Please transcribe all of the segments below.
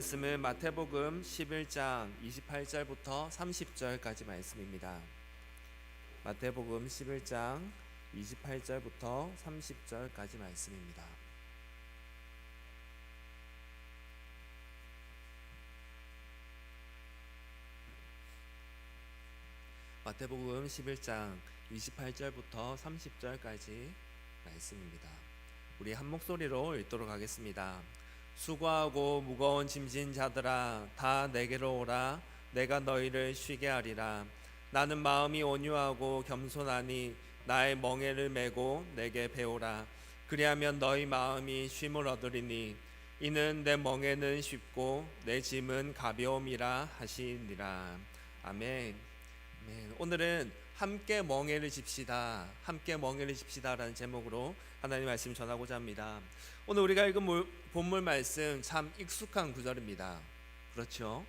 말씀은 마태복음 11장 28절부터 30절까지 말씀입니다. 마태복음 11장 28절부터 30절까지 말씀입니다. 마태복음 11장 28절부터 30절까지 말씀입니다. 우리 한 목소리로 읽도록 하겠습니다. 수고하고 무거운 짐진 자들아 다 내게로 오라. 내가 너희를 쉬게 하리라. 나는 마음이 온유하고 겸손하니 나의 멍에를 메고 내게 배우라. 그리하면 너희 마음이 쉼을 얻으리니 이는 내 멍에는 쉽고 내 짐은 가벼움이라 하시니라. 아멘. 오늘은 함께 멍에를 집시다, 함께 멍에를 집시다라는 제목으로 하나님 말씀 전하고자 합니다. 오늘 우리가 읽은 본문 말씀 참 익숙한 구절입니다. 그렇죠?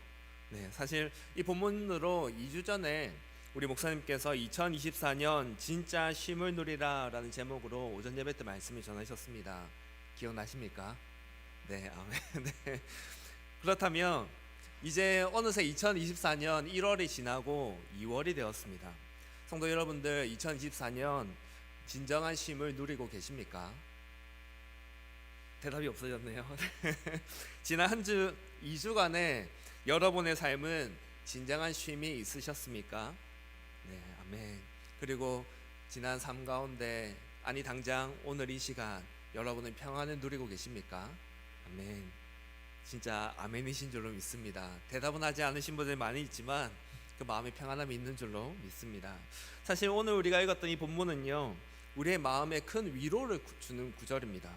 사실 이 본문으로 2주 전에 우리 목사님께서 2024년 진짜 쉼을 누리라 라는 제목으로 오전 예배 때 말씀을 전하셨습니다. 기억나십니까? 네, 아멘. 네. 그렇다면 이제 어느새 2024년 1월이 지나고 2월이 되었습니다. 성도 여러분들, 2024년 진정한 쉼을 누리고 계십니까? 대답이 없어졌네요. 지난 한 주 2주간에 여러분의 삶은 진정한 쉼이 있으셨습니까? 네, 아멘. 그리고 지난 삶 가운데, 아니 당장 오늘 이 시간 여러분은 평안을 누리고 계십니까? 아멘. 진짜 아멘이신 줄로 믿습니다. 대답은 하지 않으신 분들 많이 있지만 그 마음의 평안함이 있는 줄로 믿습니다. 사실 오늘 우리가 읽었던 이 본문은요, 우리의 마음에 큰 위로를 주는 구절입니다.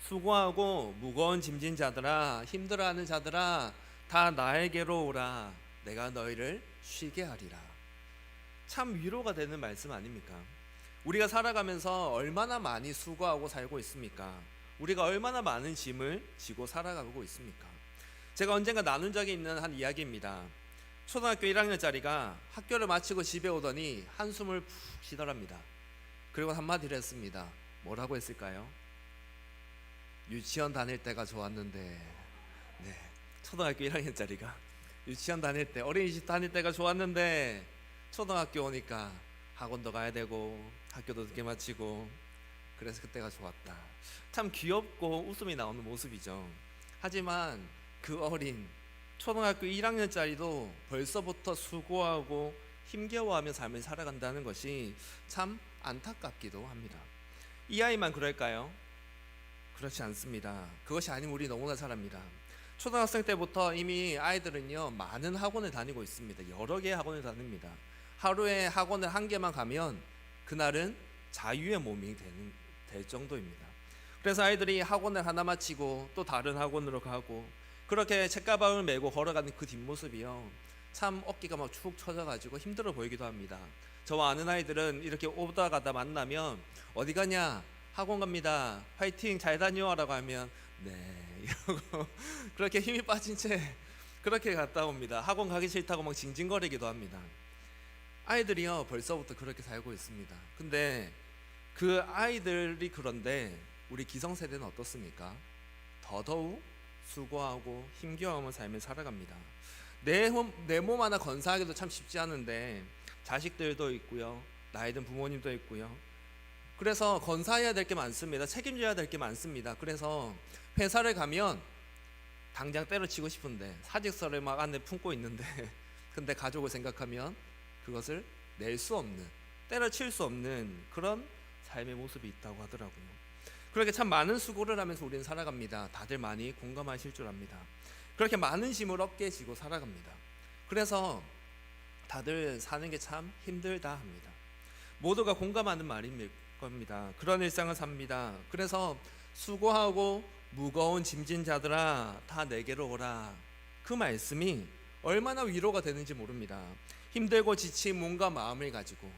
수고하고 무거운 짐진 자들아, 힘들어하는 자들아 다 나에게로 오라. 내가 너희를 쉬게 하리라. 참 위로가 되는 말씀 아닙니까? 우리가 살아가면서 얼마나 많이 수고하고 살고 있습니까? 우리가 얼마나 많은 짐을 지고 살아가고 있습니까? 제가 언젠가 나눈 적이 있는 한 이야기입니다. 초등학교 1학년짜리가 학교를 마치고 집에 오더니 한숨을 푹 쉬더랍니다. 그리고 한마디를 했습니다. 뭐라고 했을까요? 유치원 다닐 때가 좋았는데. 네, 초등학교 1학년짜리가 유치원 다닐 때, 어린이집 다닐 때가 좋았는데 초등학교 오니까 학원도 가야 되고 학교도 늦게 마치고 그래서 그때가 좋았다. 참 귀엽고 웃음이 나오는 모습이죠. 하지만 그 어린 초등학교 1학년짜리도 벌써부터 수고하고 힘겨워하며 삶을 살아간다는 것이 참 안타깝기도 합니다. 이 아이만 그럴까요? 그렇지 않습니다. 그것이 아니면 우리 너무나 잘 압니다. 초등학생 때부터 이미 아이들은요, 많은 학원을 다니고 있습니다. 여러 개의 학원을 다닙니다. 하루에 학원을 한 개만 가면 그날은 자유의 몸이 될 정도입니다. 그래서 아이들이 학원을 하나 마치고 또 다른 학원으로 가고 그렇게 책가방을 메고 걸어가는 그 뒷모습이요, 참 어깨가 막 축 처져가지고 힘들어 보이기도 합니다. 저와 아는 아이들은 이렇게 오다 가다 만나면 어디 가냐? 학원 갑니다. 화이팅 잘 다녀와라고 하면 네 이러고 그렇게 힘이 빠진 채 그렇게 갔다 옵니다. 학원 가기 싫다고 막 징징거리기도 합니다. 아이들이요 벌써부터 그렇게 살고 있습니다. 근데 그 아이들이 그런데 우리 기성세대는 어떻습니까? 더더욱 수고하고 힘겨워하는 삶을 살아갑니다. 내 몸 하나 건사하기도 참 쉽지 않은데 자식들도 있고요, 나이 든 부모님도 있고요. 그래서 건사해야 될 게 많습니다. 책임져야 될 게 많습니다. 그래서 회사를 가면 당장 때려치고 싶은데 사직서를 막 안에 품고 있는데 근데 가족을 생각하면 그것을 낼 수 없는, 때려칠 수 없는 그런 삶의 모습이 있다고 하더라고요. 그렇게 참 많은 수고를 하면서 우리는 살아갑니다. 다들 많이 공감하실 줄 압니다. 그렇게 많은 짐을 어깨에 지고 살아갑니다. 그래서 다들 사는 게 참 힘들다 합니다. 모두가 공감하는 말일 겁니다. 그런 일상을 삽니다. 그래서 수고하고 무거운 짐진 자들아 다 내게로 오라. 그 말씀이 얼마나 위로가 되는지 모릅니다. 힘들고 지친 몸과 마음을 가지고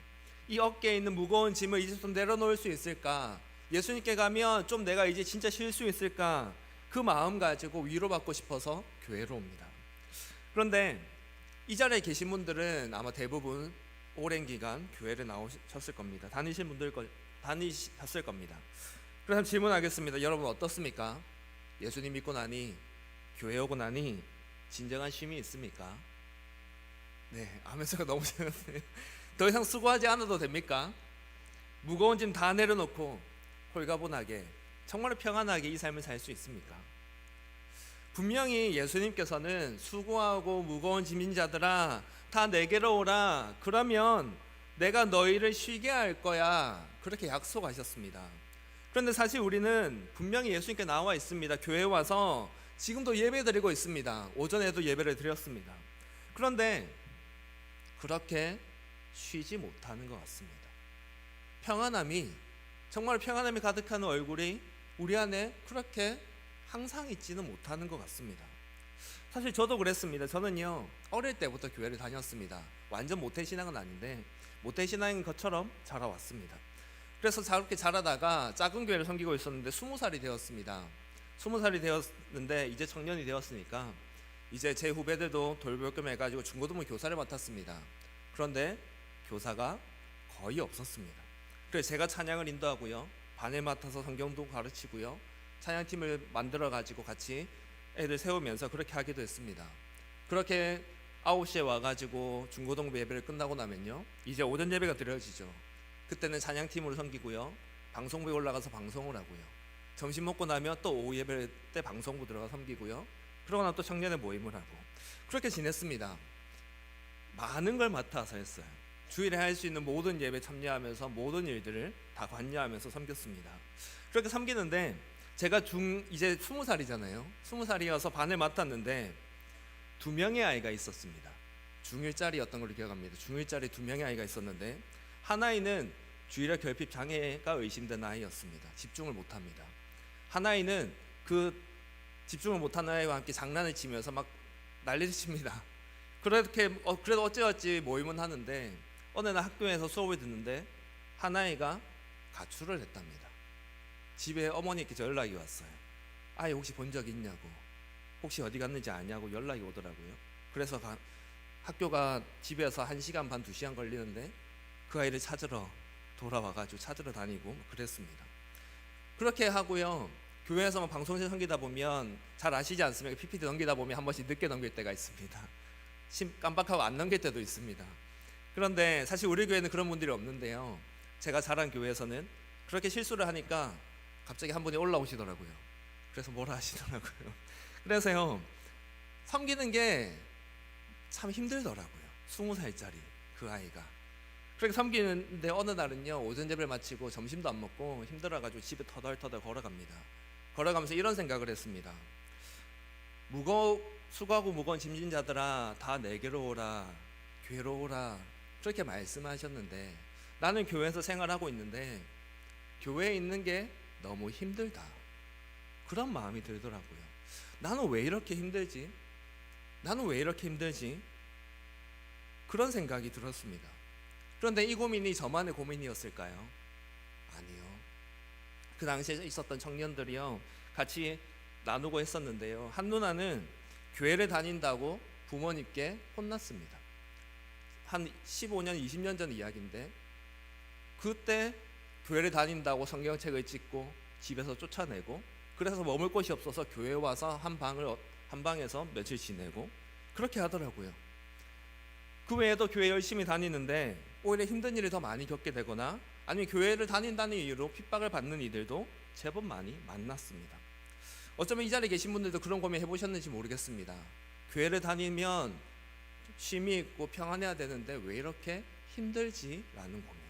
이 어깨에 있는 무거운 짐을 이제 좀 내려놓을 수 있을까? 예수님께 가면 좀 내가 이제 진짜 쉴 수 있을까? 그 마음 가지고 위로받고 싶어서 교회로 옵니다. 그런데 이 자리에 계신 분들은 아마 대부분 오랜 기간 교회를 나오셨을 겁니다. 다니셨을 겁니다. 그래서 질문하겠습니다. 여러분 어떻습니까? 예수님 믿고 나니, 교회 오고 나니 진정한 쉼이 있습니까? 네, 아멘소가 너무 재밌네요. 더 이상 수고하지 않아도 됩니까? 무거운 짐 다 내려놓고 홀가분하게 정말 평안하게 이 삶을 살 수 있습니까? 분명히 예수님께서는 수고하고 무거운 짐인 자들아 다 내게로 오라, 그러면 내가 너희를 쉬게 할 거야, 그렇게 약속하셨습니다. 그런데 사실 우리는 분명히 예수님께 나와 있습니다. 교회에 와서 지금도 예배 드리고 있습니다. 오전에도 예배를 드렸습니다. 그런데 그렇게 쉬지 못하는 것 같습니다. 평안함이, 정말 평안함이 가득한 얼굴이 우리 안에 그렇게 항상 있지는 못하는 것 같습니다. 사실 저도 그랬습니다. 저는요, 어릴 때부터 교회를 다녔습니다. 완전 모태신앙은 아닌데 모태신앙인 것처럼 자라왔습니다. 그래서 그렇게 자라다가 작은 교회를 섬기고 있었는데 20살이 되었습니다. 20살이 되었는데 이제 청년이 되었으니까 이제 제 후배들도 돌봄 해가지고 중고등부 교사를 맡았습니다. 그런데 교사가 거의 없었습니다. 그래서 제가 찬양을 인도하고요, 반을 맡아서 성경도 가르치고요, 찬양팀을 만들어 가지고 같이 애들 세우면서 그렇게 하기도 했습니다. 그렇게 9시에 와가지고 중고등부 예배를 끝나고 나면요, 이제 오전 예배가 드려지죠. 그때는 찬양팀으로 섬기고요, 방송부에 올라가서 방송을 하고요, 점심 먹고 나면 또 오후 예배 때 방송부 들어가 섬기고요, 그러고 나면 또 청년의 모임을 하고, 그렇게 지냈습니다. 많은 걸 맡아서 했어요. 주일에 할 수 있는 모든 예배 참여하면서 모든 일들을 다 관여하면서 섬겼습니다. 그렇게 섬기는데 제가 이제 20살이잖아요. 20살이어서 반을 맡았는데 2명의 아이가 있었습니다. 중1짜리였던 걸로 기억합니다. 중1짜리 2명의 아이가 있었는데 한 아이는 주일에 결핍 장애가 의심된 아이였습니다. 집중을 못합니다. 한 아이는 그 집중을 못하는 아이와 함께 장난을 치면서 막 난리를 칩니다. 그래도 어찌어찌 모임은 하는데 어느 날 학교에서 수업을 듣는데 한 아이가 가출을 했답니다. 집에 어머니께서 연락이 왔어요. 아이 혹시 본 적 있냐고, 혹시 어디 갔는지 아냐고 연락이 오더라고요. 그래서 학교가 집에서 1시간 반 2시간 걸리는데 그 아이를 찾으러 돌아와가지고 찾으러 다니고 그랬습니다. 그렇게 하고요, 교회에서 방송실 섬기다 보면 잘 아시지 않습니까? PPT 넘기다 보면 한 번씩 늦게 넘길 때가 있습니다. 깜빡하고 안 넘길 때도 있습니다. 그런데 사실 우리 교회는 그런 분들이 없는데요, 제가 자란 교회에서는 그렇게 실수를 하니까 갑자기 한 분이 올라오시더라고요. 그래서 뭐라 하시더라고요. 그래서요, 섬기는 게 참 힘들더라고요. 20살짜리 그 아이가 그렇게 섬기는데 어느 날은요, 오전 예배를 마치고 점심도 안 먹고 힘들어가지고 집에 터덜터덜 걸어갑니다. 걸어가면서 이런 생각을 했습니다. 수고하고 무거운 짐진 자들아 다 내게로 오라, 교회로 오라, 그렇게 말씀하셨는데 나는 교회에서 생활하고 있는데 교회에 있는 게 너무 힘들다, 그런 마음이 들더라고요. 나는 왜 이렇게 힘들지? 그런 생각이 들었습니다. 그런데 이 고민이 저만의 고민이었을까요? 아니요. 그 당시에 있었던 청년들이요, 같이 나누고 했었는데요, 한 누나는 교회를 다닌다고 부모님께 혼났습니다. 한 15년, 20년 전 이야기인데 그때 교회를 다닌다고 성경책을 찍고 집에서 쫓아내고, 그래서 머물 곳이 없어서 교회 와서 한 방에서 며칠 지내고 그렇게 하더라고요. 그 외에도 교회 열심히 다니는데 오히려 힘든 일을 더 많이 겪게 되거나 아니면 교회를 다닌다는 이유로 핍박을 받는 이들도 제법 많이 만났습니다. 어쩌면 이 자리에 계신 분들도 그런 고민 해보셨는지 모르겠습니다. 교회를 다니면 쉼이 있고 평안해야 되는데 왜 이렇게 힘들지? 라는 고민.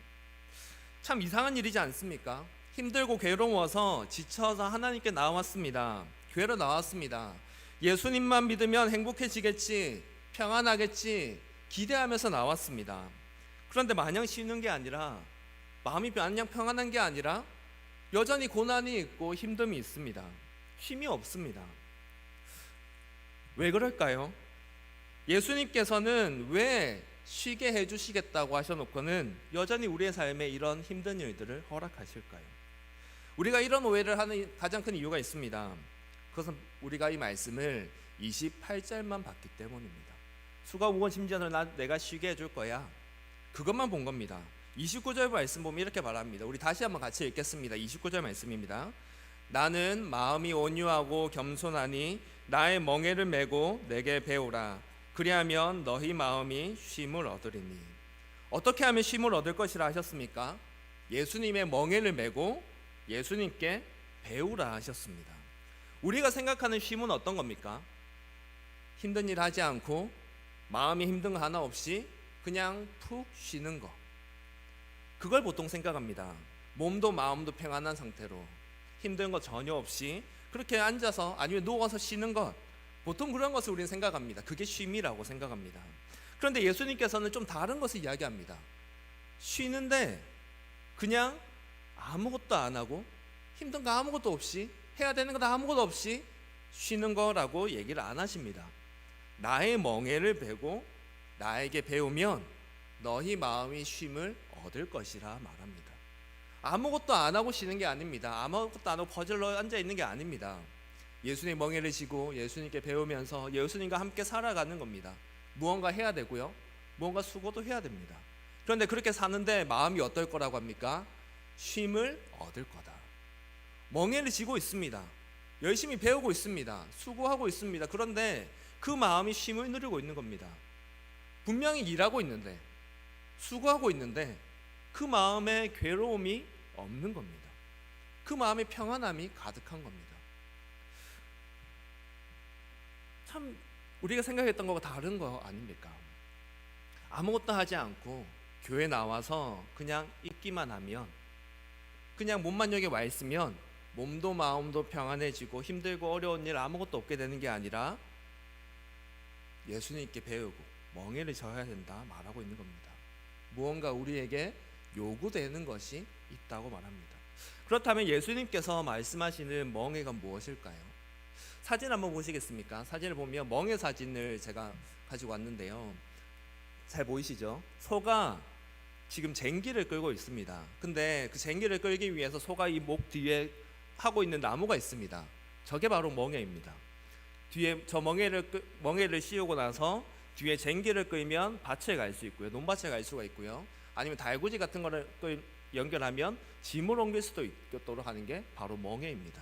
참 이상한 일이지 않습니까? 힘들고 괴로워서 지쳐서 하나님께 나왔습니다. 교회로 나왔습니다. 예수님만 믿으면 행복해지겠지, 평안하겠지 기대하면서 나왔습니다. 그런데 마냥 쉬는 게 아니라, 마음이 마냥 평안한 게 아니라 여전히 고난이 있고 힘듦이 있습니다. 쉼이 없습니다. 왜 그럴까요? 예수님께서는 왜 쉬게 해주시겠다고 하셔놓고는 여전히 우리의 삶에 이런 힘든 일들을 허락하실까요? 우리가 이런 오해를 하는 가장 큰 이유가 있습니다. 그것은 우리가 이 말씀을 28절만 봤기 때문입니다. 수고 무거운 짐진자들 내가 쉬게 해줄 거야, 그것만 본 겁니다. 29절 말씀 보면 이렇게 말합니다. 우리 다시 한번 같이 읽겠습니다. 29절 말씀입니다. 나는 마음이 온유하고 겸손하니 나의 멍에를 메고 내게 배우라. 그리하면 너희 마음이 쉼을 얻으리니. 어떻게 하면 쉼을 얻을 것이라 하셨습니까? 예수님의 멍에를 메고 예수님께 배우라 하셨습니다. 우리가 생각하는 쉼은 어떤 겁니까? 힘든 일 하지 않고 마음이 힘든 거 하나 없이 그냥 푹 쉬는 거. 그걸 보통 생각합니다. 몸도 마음도 평안한 상태로 힘든 거 전혀 없이 그렇게 앉아서 아니면 누워서 쉬는 것, 보통 그런 것을 우리는 생각합니다. 그게 쉼이라고 생각합니다. 그런데 예수님께서는 좀 다른 것을 이야기합니다. 쉬는데 그냥 아무것도 안 하고 힘든 거 아무것도 없이 해야 되는 거 아무것도 없이 쉬는 거라고 얘기를 안 하십니다. 나의 멍에를 베고 나에게 배우면 너희 마음이 쉼을 얻을 것이라 말합니다. 아무것도 안 하고 쉬는 게 아닙니다. 아무것도 안 하고 퍼즐러 앉아 있는 게 아닙니다. 예수님 멍에를 지고 예수님께 배우면서 예수님과 함께 살아가는 겁니다. 무언가 해야 되고요, 무언가 수고도 해야 됩니다. 그런데 그렇게 사는데 마음이 어떨 거라고 합니까? 쉼을 얻을 거다. 멍에를 지고 있습니다. 열심히 배우고 있습니다. 수고하고 있습니다. 그런데 그 마음이 쉼을 누리고 있는 겁니다. 분명히 일하고 있는데, 수고하고 있는데 그 마음에 괴로움이 없는 겁니다. 그 마음에 평안함이 가득한 겁니다. 참 우리가 생각했던 것과 다른 거 아닙니까? 아무것도 하지 않고 교회 나와서 그냥 있기만 하면, 그냥 몸만 여기 와 있으면 몸도 마음도 평안해지고 힘들고 어려운 일 아무것도 없게 되는 게 아니라 예수님께 배우고 멍에를 져야 된다 말하고 있는 겁니다. 무언가 우리에게 요구되는 것이 있다고 말합니다. 그렇다면 예수님께서 말씀하시는 멍에가 무엇일까요? 사진 한번 보시겠습니까? 사진을 보면 멍에 사진을 제가 가지고 왔는데요, 잘 보이시죠? 소가 지금 쟁기를 끌고 있습니다. 근데 그 쟁기를 끌기 위해서 소가 이 목 뒤에 하고 있는 나무가 있습니다. 저게 바로 멍에입니다. 뒤에 저 멍에를 씌우고 나서 뒤에 쟁기를 끌면 밭에 갈 수 있고요, 논밭에 갈 수가 있고요, 아니면 달구지 같은 거를 연결하면 짐을 옮길 수도 있도록 하는 게 바로 멍에입니다.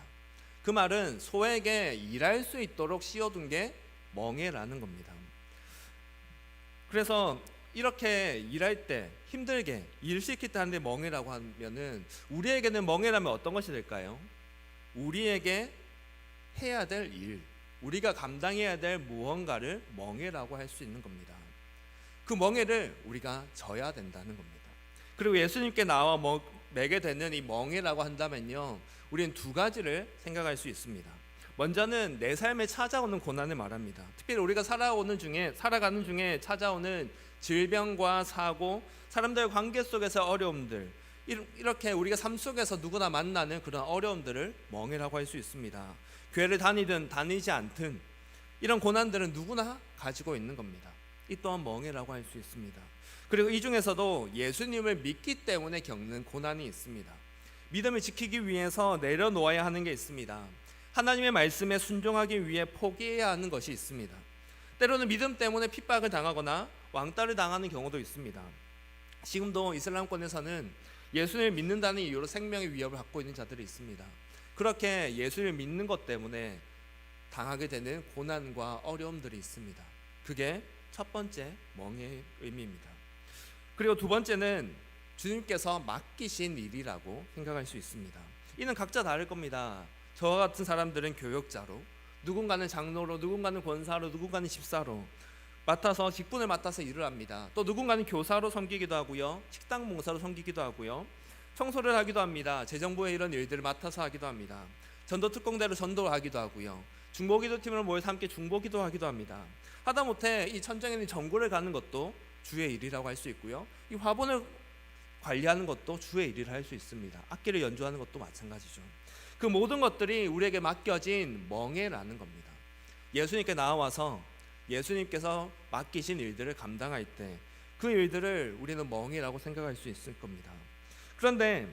그 말은 소에게 일할 수 있도록 씌워둔 게 멍에라는 겁니다. 그래서 이렇게 일할 때 힘들게 일 시킬 때 하는데 멍에라고 하면은 우리에게는 멍에라면 어떤 것이 될까요? 우리에게 해야 될 일, 우리가 감당해야 될 무언가를 멍에라고 할 수 있는 겁니다. 그 멍에를 우리가 져야 된다는 겁니다. 그리고 예수님께 나와 매게 되는 이 멍에라고 한다면요, 우리는 두 가지를 생각할 수 있습니다. 먼저는 내 삶에 찾아오는 고난을 말합니다. 특별히 우리가 살아가는 중에 찾아오는 질병과 사고, 사람들의 관계 속에서 어려움들, 이렇게 우리가 삶 속에서 누구나 만나는 그런 어려움들을 멍에라고 할 수 있습니다. 교회를 다니든 다니지 않든 이런 고난들은 누구나 가지고 있는 겁니다. 이 또한 멍에라고 할 수 있습니다. 그리고 이 중에서도 예수님을 믿기 때문에 겪는 고난이 있습니다. 믿음을 지키기 위해서 내려놓아야 하는 게 있습니다. 하나님의 말씀에 순종하기 위해 포기해야 하는 것이 있습니다. 때로는 믿음 때문에 핍박을 당하거나 왕따를 당하는 경우도 있습니다. 지금도 이슬람권에서는 예수를 믿는다는 이유로 생명의 위협을 받고 있는 자들이 있습니다. 그렇게 예수를 믿는 것 때문에 당하게 되는 고난과 어려움들이 있습니다. 그게 첫 번째 멍에의 의미입니다. 그리고 두 번째는 주님께서 맡기신 일이라고 생각할 수 있습니다. 이는 각자 다를 겁니다. 저와 같은 사람들은 교역자로, 누군가는 장로로, 누군가는 권사로, 누군가는 집사로 직분을 맡아서 일을 합니다. 또 누군가는 교사로 섬기기도 하고요, 식당 봉사로 섬기기도 하고요, 청소를 하기도 합니다. 재정부의 이런 일들을 맡아서 하기도 합니다. 전도특공대로 전도를 하기도 하고요, 중보기도팀으로 모여서 함께 중보기도 하기도 합니다. 하다못해 이 천정에 있는 전구를 가는 것도 주의 일이라고 할 수 있고요, 이 화분을 관리하는 것도 주의 일이라 할 수 있습니다. 악기를 연주하는 것도 마찬가지죠. 그 모든 것들이 우리에게 맡겨진 멍에라는 겁니다. 예수님께 나와서 예수님께서 맡기신 일들을 감당할 때 그 일들을 우리는 멍에라고 생각할 수 있을 겁니다. 그런데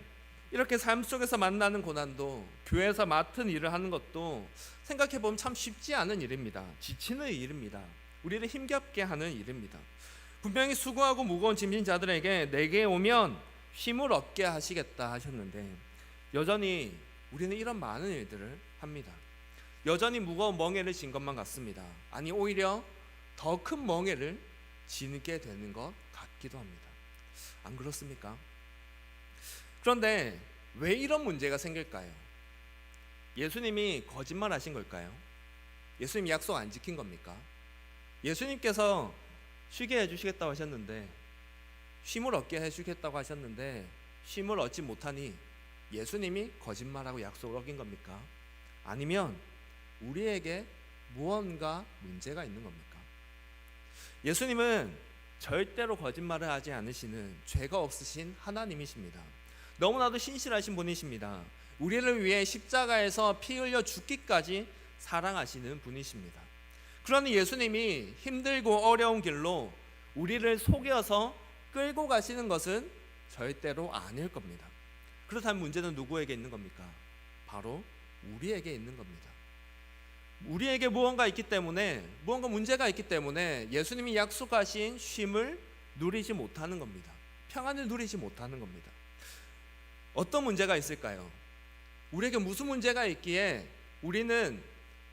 이렇게 삶 속에서 만나는 고난도, 교회에서 맡은 일을 하는 것도 생각해보면 참 쉽지 않은 일입니다. 지치는 일입니다. 우리를 힘겹게 하는 일입니다. 분명히 수고하고 무거운 짐진 자들에게 내게 오면 쉼을 얻게 하시겠다 하셨는데 여전히 우리는 이런 많은 일들을 합니다. 여전히 무거운 멍에를 진 것만 같습니다. 아니 오히려 더 큰 멍에를 지게 되는 것 같기도 합니다. 안 그렇습니까? 그런데 왜 이런 문제가 생길까요? 예수님이 거짓말 하신 걸까요? 예수님이 약속 안 지킨 겁니까? 예수님께서 쉬게 해주시겠다고 하셨는데, 쉼을 얻게 해주겠다고 하셨는데 쉼을 얻지 못하니 예수님이 거짓말하고 약속을 어긴 겁니까? 아니면 우리에게 무언가 문제가 있는 겁니까? 예수님은 절대로 거짓말을 하지 않으시는 죄가 없으신 하나님이십니다. 너무나도 신실하신 분이십니다. 우리를 위해 십자가에서 피 흘려 죽기까지 사랑하시는 분이십니다. 그러니 예수님이 힘들고 어려운 길로 우리를 속여서 끌고 가시는 것은 절대로 아닐 겁니다. 그렇다면 문제는 누구에게 있는 겁니까? 바로 우리에게 있는 겁니다. 우리에게 무언가 있기 때문에, 무언가 문제가 있기 때문에 예수님이 약속하신 쉼을 누리지 못하는 겁니다. 평안을 누리지 못하는 겁니다. 어떤 문제가 있을까요? 우리에게 무슨 문제가 있기에 우리는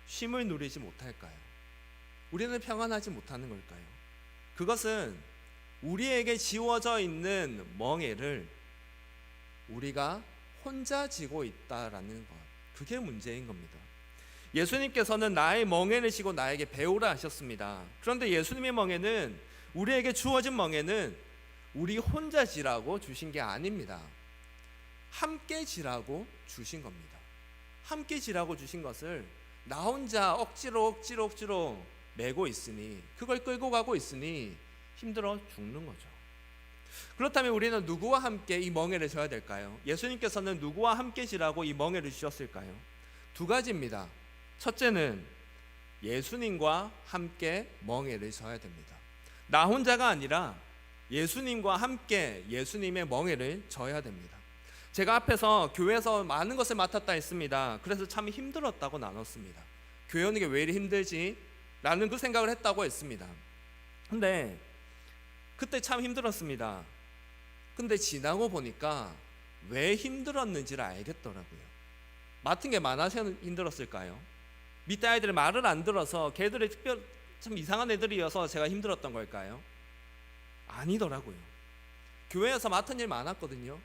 쉼을 누리지 못할까요? 우리는 평안하지 못하는 걸까요? 그것은 우리에게 지워져 있는 멍에를 우리가 혼자 지고 있다라는 것, 그게 문제인 겁니다. 예수님께서는 나의 멍에를 지고 나에게 배우라 하셨습니다. 그런데 예수님의 멍에는, 우리에게 주어진 멍에는 우리 혼자 지라고 주신 게 아닙니다. 함께 지라고 주신 겁니다. 함께 지라고 주신 것을 나 혼자 억지로 메고 있으니, 그걸 끌고 가고 있으니 힘들어 죽는 거죠. 그렇다면 우리는 누구와 함께 이 멍에를 져야 될까요? 예수님께서는 누구와 함께 지라고 이 멍에를 주셨을까요? 두 가지입니다. 첫째는 예수님과 함께 멍에를 져야 됩니다. 나 혼자가 아니라 예수님과 함께 예수님의 멍에를 져야 됩니다. 제가 앞에서 교회에서 많은 것을 맡았다 했습니다. 그래서 참 힘들었다고 나눴습니다. 교회 오는 게 왜 이리 힘들지? 라는 그 생각을 했다고 했습니다. 근데 그때 참 힘들었습니다. 근데 지나고 보니까 왜 힘들었는지를 알겠더라고요. 맡은 게 많아서 힘들었을까요? 밑에 아이들이 말을 안 들어서 걔들이 참 이상한 애들이어서 제가 힘들었던 걸까요? 아니더라고요. 교회에서 맡은 일 많았거든요.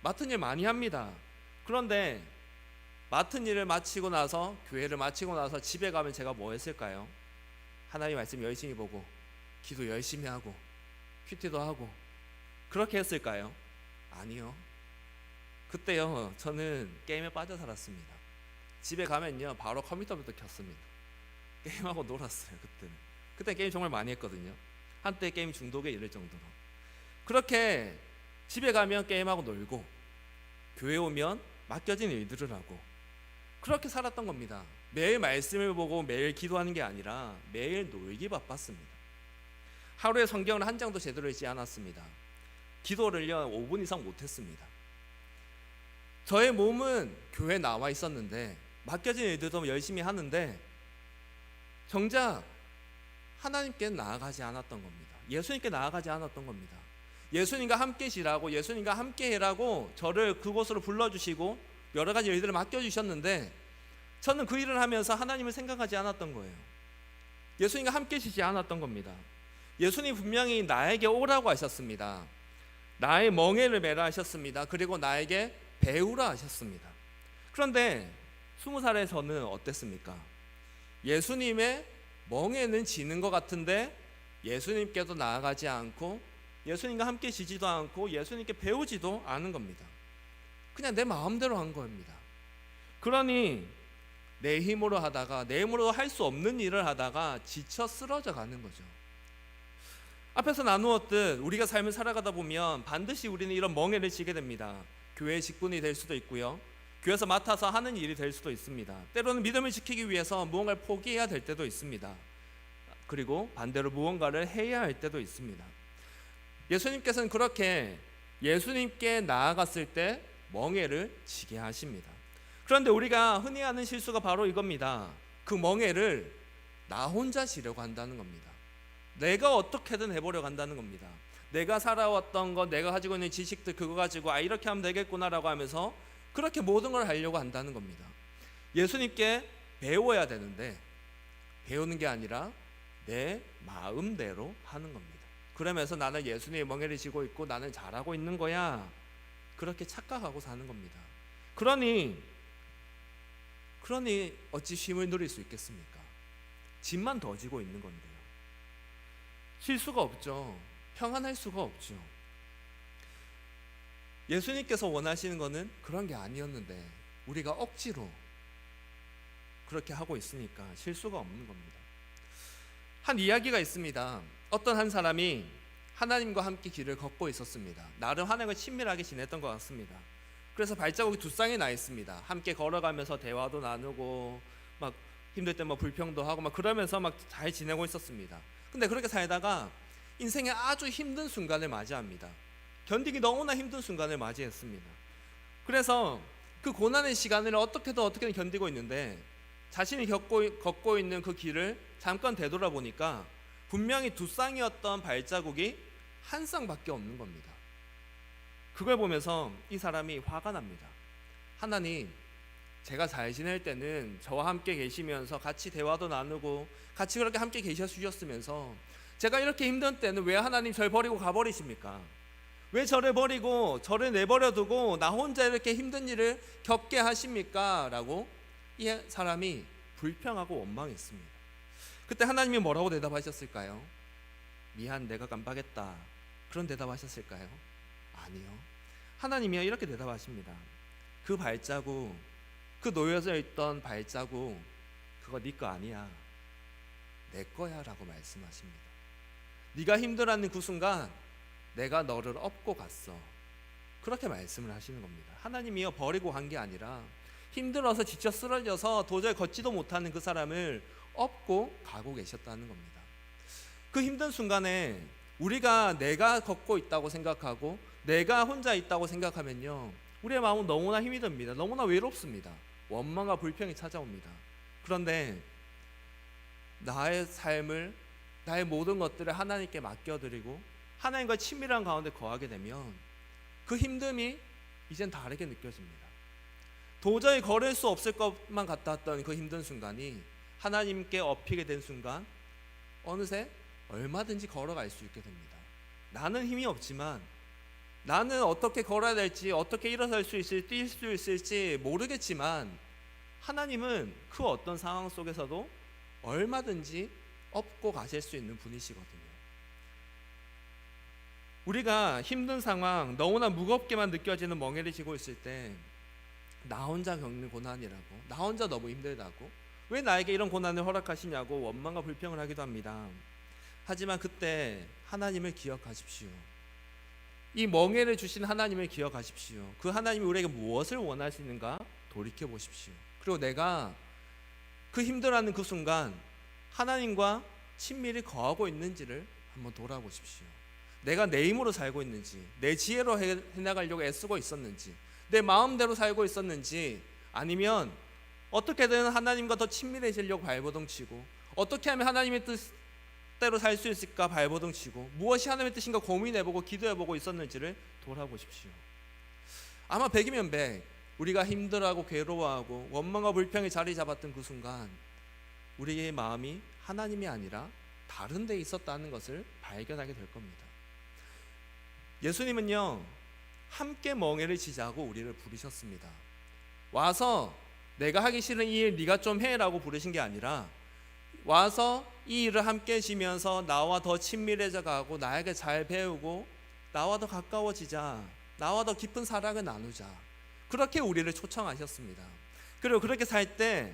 맡은 일 많이 합니다. 그런데 맡은 일을 마치고 나서, 교회를 마치고 나서 집에 가면 제가 뭐 했을까요? 하나님 말씀 열심히 보고, 기도 열심히 하고, 큐티도 하고, 그렇게 했을까요? 아니요. 그때요, 저는 게임에 빠져 살았습니다. 집에 가면요 바로 컴퓨터부터 켰습니다. 게임하고 놀았어요. 그때 게임 정말 많이 했거든요. 한때 게임 중독에 이를 정도로. 그렇게 집에 가면 게임하고 놀고, 교회 오면 맡겨진 일들을 하고, 그렇게 살았던 겁니다. 매일 말씀을 보고 매일 기도하는 게 아니라 매일 놀기 바빴습니다. 하루에 성경을 한 장도 제대로 읽지 않았습니다. 기도를요 5분 이상 못했습니다. 저의 몸은 교회에 나와 있었는데, 맡겨진 일들도 열심히 하는데 정작 하나님께 나아가지 않았던 겁니다. 예수님께 나아가지 않았던 겁니다. 예수님과 함께 지라고, 예수님과 함께 해라고 저를 그곳으로 불러주시고 여러 가지 일들을 맡겨주셨는데, 저는 그 일을 하면서 하나님을 생각하지 않았던 거예요. 예수님과 함께 지지 않았던 겁니다. 예수님 분명히 나에게 오라고 하셨습니다. 나의 멍에를 메라 하셨습니다. 그리고 나에게 배우라 하셨습니다. 그런데 20살의 저는 어땠습니까? 예수님의 멍에는 지는 것 같은데 예수님께도 나아가지 않고, 예수님과 함께 지지도 않고, 예수님께 배우지도 않은 겁니다. 그냥 내 마음대로 한 겁니다. 그러니 내 힘으로 하다가, 내 힘으로 할 수 없는 일을 하다가 지쳐 쓰러져 가는 거죠. 앞에서 나누었듯 우리가 삶을 살아가다 보면 반드시 우리는 이런 멍에를 지게 됩니다. 교회 직분이 될 수도 있고요, 교회에서 맡아서 하는 일이 될 수도 있습니다. 때로는 믿음을 지키기 위해서 무언가를 포기해야 될 때도 있습니다. 그리고 반대로 무언가를 해야 할 때도 있습니다. 예수님께서는 그렇게 예수님께 나아갔을 때 멍에를 지게 하십니다. 그런데 우리가 흔히 하는 실수가 바로 이겁니다. 그 멍에를 나 혼자 지려고 한다는 겁니다. 내가 어떻게든 해보려고 한다는 겁니다. 내가 살아왔던 것, 내가 가지고 있는 지식들, 그거 가지고 이렇게 하면 되겠구나라고 하면서 그렇게 모든 걸 하려고 한다는 겁니다. 예수님께 배워야 되는데 배우는 게 아니라 내 마음대로 하는 겁니다. 그러면서 나는 예수님의 멍에를 지고 있고 나는 잘하고 있는 거야, 그렇게 착각하고 사는 겁니다. 그러니 어찌 쉼을 누릴 수 있겠습니까? 짐만 더 지고 있는 건데요. 쉴 수가 없죠. 평안할 수가 없죠. 예수님께서 원하시는 것은 그런 게 아니었는데 우리가 억지로 그렇게 하고 있으니까 쉴 수가 없는 겁니다. 한 이야기가 있습니다. 어떤 한 사람이 하나님과 함께 길을 걷고 있었습니다. 나름 하나님과 친밀하게 지냈던 것 같습니다. 그래서 발자국이 두 쌍이 나 있습니다. 함께 걸어가면서 대화도 나누고 막 힘들 때 뭐 불평도 하고 막 그러면서 막 잘 지내고 있었습니다. 근데 그렇게 살다가 인생의 아주 힘든 순간을 맞이합니다. 견디기 너무나 힘든 순간을 맞이했습니다. 그래서 그 고난의 시간을 어떻게든 견디고 있는데 자신이 걷고 있는 그 길을 잠깐 되돌아보니까 분명히 두 쌍이었던 발자국이 한 쌍밖에 없는 겁니다. 그걸 보면서 이 사람이 화가 납니다. 하나님, 제가 잘 지낼 때는 저와 함께 계시면서 같이 대화도 나누고 같이 그렇게 함께 계셔 주셨으면서 제가 이렇게 힘든 때는 왜 하나님 저를 버리고 가버리십니까? 왜 저를 버리고 저를 내버려 두고 나 혼자 이렇게 힘든 일을 겪게 하십니까? 라고 이 사람이 불평하고 원망했습니다. 그때 하나님이 뭐라고 대답하셨을까요? 미안, 내가 깜빡했다, 그런 대답하셨을까요? 아니요. 하나님이 이렇게 대답하십니다. 그 발자국, 그 놓여져 있던 발자국, 그거 네 거 아니야, 내 거야 라고 말씀하십니다. 네가 힘들어하는 그 순간 내가 너를 업고 갔어, 그렇게 말씀을 하시는 겁니다. 하나님이요, 버리고 간 게 아니라 힘들어서 지쳐 쓰러져서 도저히 걷지도 못하는 그 사람을 업고 가고 계셨다는 겁니다. 그 힘든 순간에 우리가 내가 걷고 있다고 생각하고 내가 혼자 있다고 생각하면요, 우리의 마음은 너무나 힘이 듭니다. 너무나 외롭습니다. 원망과 불평이 찾아옵니다. 그런데 나의 삶을, 나의 모든 것들을 하나님께 맡겨드리고 하나님과 친밀한 가운데 거하게 되면 그 힘듦이 이젠 다르게 느껴집니다. 도저히 걸을 수 없을 것만 같았던 그 힘든 순간이 하나님께 업히게 된 순간 어느새 얼마든지 걸어갈 수 있게 됩니다. 나는 힘이 없지만, 나는 어떻게 걸어야 될지, 어떻게 일어설 수 있을지, 뛸 수 있을지 모르겠지만 하나님은 그 어떤 상황 속에서도 얼마든지 업고 가실 수 있는 분이시거든요. 우리가 힘든 상황, 너무나 무겁게만 느껴지는 멍에를 지고 있을 때 나 혼자 겪는 고난이라고, 나 혼자 너무 힘들다고, 왜 나에게 이런 고난을 허락하시냐고 원망과 불평을 하기도 합니다. 하지만 그때 하나님을 기억하십시오. 이 멍에를 주신 하나님을 기억하십시오. 그 하나님이 우리에게 무엇을 원하시는가 돌이켜 보십시오. 그리고 내가 그 힘들어하는 그 순간 하나님과 친밀히 거하고 있는지를 한번 돌아보십시오. 내가 내 힘으로 살고 있는지, 내 지혜로 해나가려고 애쓰고 있었는지, 내 마음대로 살고 있었는지, 아니면 어떻게든 하나님과 더 친밀해지려고 발버둥치고 어떻게 하면 하나님의 뜻대로 살 수 있을까 발버둥치고 무엇이 하나님의 뜻인가 고민해보고 기도해보고 있었는지를 돌아보십시오. 아마 100이면 100 우리가 힘들어하고 괴로워하고 원망과 불평이 자리 잡았던 그 순간 우리의 마음이 하나님이 아니라 다른 데 있었다는 것을 발견하게 될 겁니다. 예수님은요, 함께 멍에를 지자고 우리를 부르셨습니다. 와서 내가 하기 싫은 이 일 네가 좀 해라고 부르신 게 아니라 와서 이 일을 함께 지면서 나와 더 친밀해져 가고 나에게 잘 배우고 나와 더 가까워지자, 나와 더 깊은 사랑을 나누자, 그렇게 우리를 초청하셨습니다. 그리고 그렇게 살 때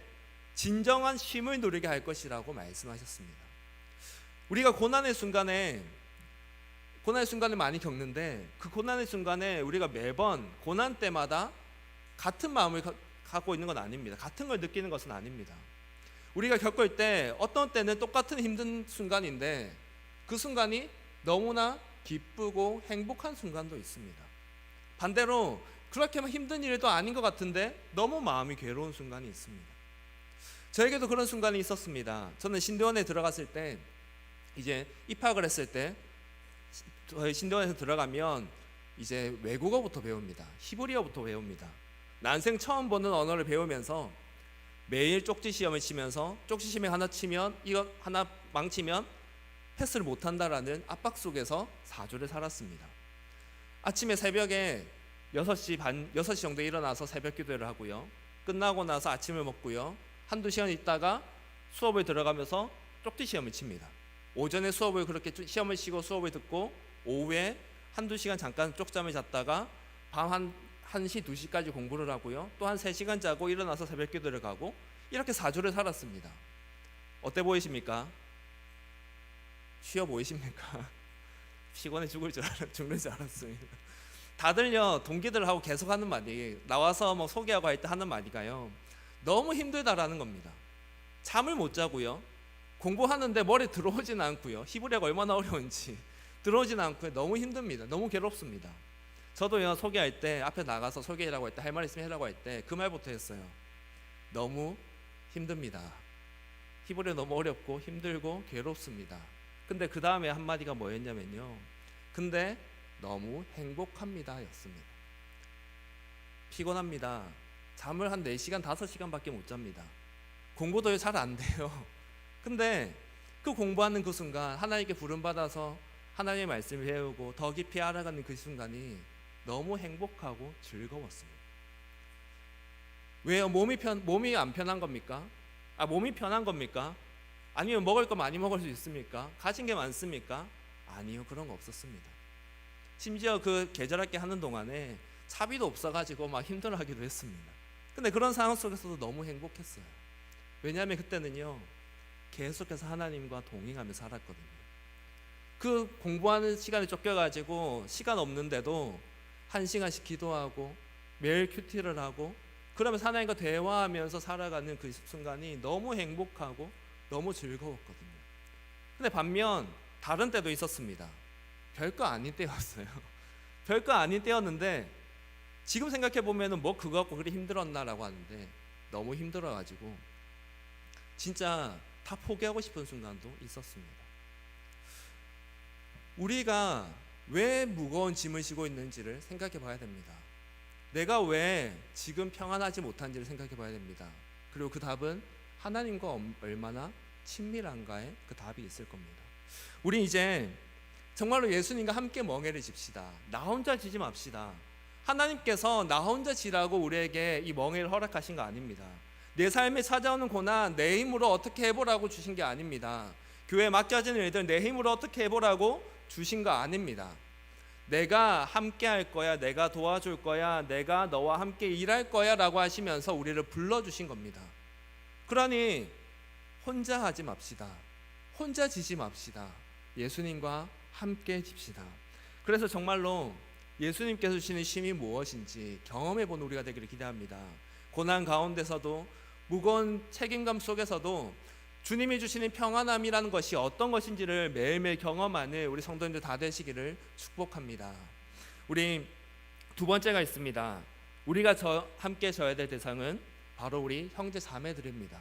진정한 쉼을 누리게 할 것이라고 말씀하셨습니다. 우리가 고난의 순간을 많이 겪는데 그 고난의 순간에 우리가 매번 고난 때마다 같은 마음을 갖고 있는 건 아닙니다. 같은 걸 느끼는 것은 아닙니다. 우리가 겪을 때 어떤 때는 똑같은 힘든 순간인데 그 순간이 너무나 기쁘고 행복한 순간도 있습니다. 반대로 그렇게만 힘든 일도 아닌 것 같은데 너무 마음이 괴로운 순간이 있습니다. 저에게도 그런 순간이 있었습니다. 저는 신대원에 들어갔을 때, 이제 입학을 했을 때 저희 신대원에서 들어가면 이제 외국어부터 배웁니다. 히브리어부터 배웁니다. 난생 처음 보는 언어를 배우면서 매일 쪽지 시험을 치면서 쪽지 시험에 하나 치면 이거 하나 망치면 패스를 못한다라는 압박 속에서 4주를 살았습니다. 아침에 새벽에 6시 정도에 일어나서 새벽 기도를 하고요. 끝나고 나서 아침을 먹고요. 한두 시간 있다가 수업을 들어가면서 쪽지 시험을 칩니다. 오전에 수업을 그렇게 시험을 치고 수업을 듣고 오후에 한두 시간 잠깐 쪽잠을 잤다가 밤 1시, 2시까지 공부를 하고요. 또 한 3시간 자고 일어나서 새벽 기도를 가고 이렇게 4주를 살았습니다. 어때 쉬워 보이십니까? 피곤해 죽는 줄 알았습니다. 다들요 동기들하고 계속 하는 말이 나와서 뭐 소개하고 할 때 하는 말이가요. 너무 힘들다라는 겁니다. 잠을 못 자고요. 공부하는데 머리에 들어오진 않고요. 히브리어가 얼마나 어려운지 들어오진 않고요. 너무 힘듭니다. 너무 괴롭습니다. 저도요 소개할 때 앞에 나가서 소개라고 할 때 할 말 있으면 해라고 할 때 그 말부터 했어요. 너무 힘듭니다. 히브리어 너무 어렵고 힘들고 괴롭습니다. 근데 그 다음에 한마디가 뭐였냐면요. 근데 너무 행복합니다 였습니다. 피곤합니다. 잠을 한 4시간 5시간밖에 못 잡니다. 공부도 잘 안 돼요. 근데 그 공부하는 그 순간 하나님께 부름받아서 하나님의 말씀을 배우고 더 깊이 알아가는 그 순간이 너무 행복하고 즐거웠습니다. 왜요? 몸이 안 편한 겁니까? 몸이 편한 겁니까? 아니면 먹을 거 많이 먹을 수 있습니까? 가진 게 많습니까? 아니요, 그런 거 없었습니다. 심지어 그 계절학기 하는 동안에 차비도 없어가지고 막 힘들어하기도 했습니다. 근데 그런 상황 속에서도 너무 행복했어요. 왜냐하면 그때는요 계속해서 하나님과 동행하며 살았거든요. 그 공부하는 시간에 쫓겨가지고 시간 없는데도 1시간씩 기도하고 매일 큐티를 하고 그러면서 하나님과 대화하면서 살아가는 그 순간이 너무 행복하고 너무 즐거웠거든요. 근데 반면 다른 때도 있었습니다. 별거 아닌 때였어요. 별거 아닌 때였는데 지금 생각해 보면은 뭐 그거 갖고 그리 힘들었나라고 하는데 너무 힘들어가지고 진짜 다 포기하고 싶은 순간도 있었습니다. 우리가 왜 무거운 짐을 지고 있는지를 생각해 봐야 됩니다. 내가 왜 지금 평안하지 못한지를 생각해 봐야 됩니다. 그리고 그 답은 하나님과 얼마나 친밀한가에 그 답이 있을 겁니다. 우리 이제 정말로 예수님과 함께 멍에를 집시다. 나 혼자 지지 맙시다. 하나님께서 나 혼자 지라고 우리에게 이 멍에를 허락하신 거 아닙니다. 내 삶에 찾아오는 고난 내 힘으로 어떻게 해보라고 주신 게 아닙니다. 교회에 맡겨진 일들 내 힘으로 어떻게 해보라고 주신 거 아닙니다. 내가 함께 할 거야, 내가 도와줄 거야, 내가 너와 함께 일할 거야 라고 하시면서 우리를 불러주신 겁니다. 그러니 혼자 하지 맙시다. 혼자 지지 맙시다. 예수님과 함께 집시다. 그래서 정말로 예수님께서 주시는 쉼이 무엇인지 경험해본 우리가 되기를 기대합니다. 고난 가운데서도 무거운 책임감 속에서도 주님이 주시는 평안함이라는 것이 어떤 것인지를 매일매일 경험하는 우리 성도님들 다 되시기를 축복합니다. 우리 두 번째가 있습니다. 우리가 함께 져야 될 대상은 바로 우리 형제 자매들입니다.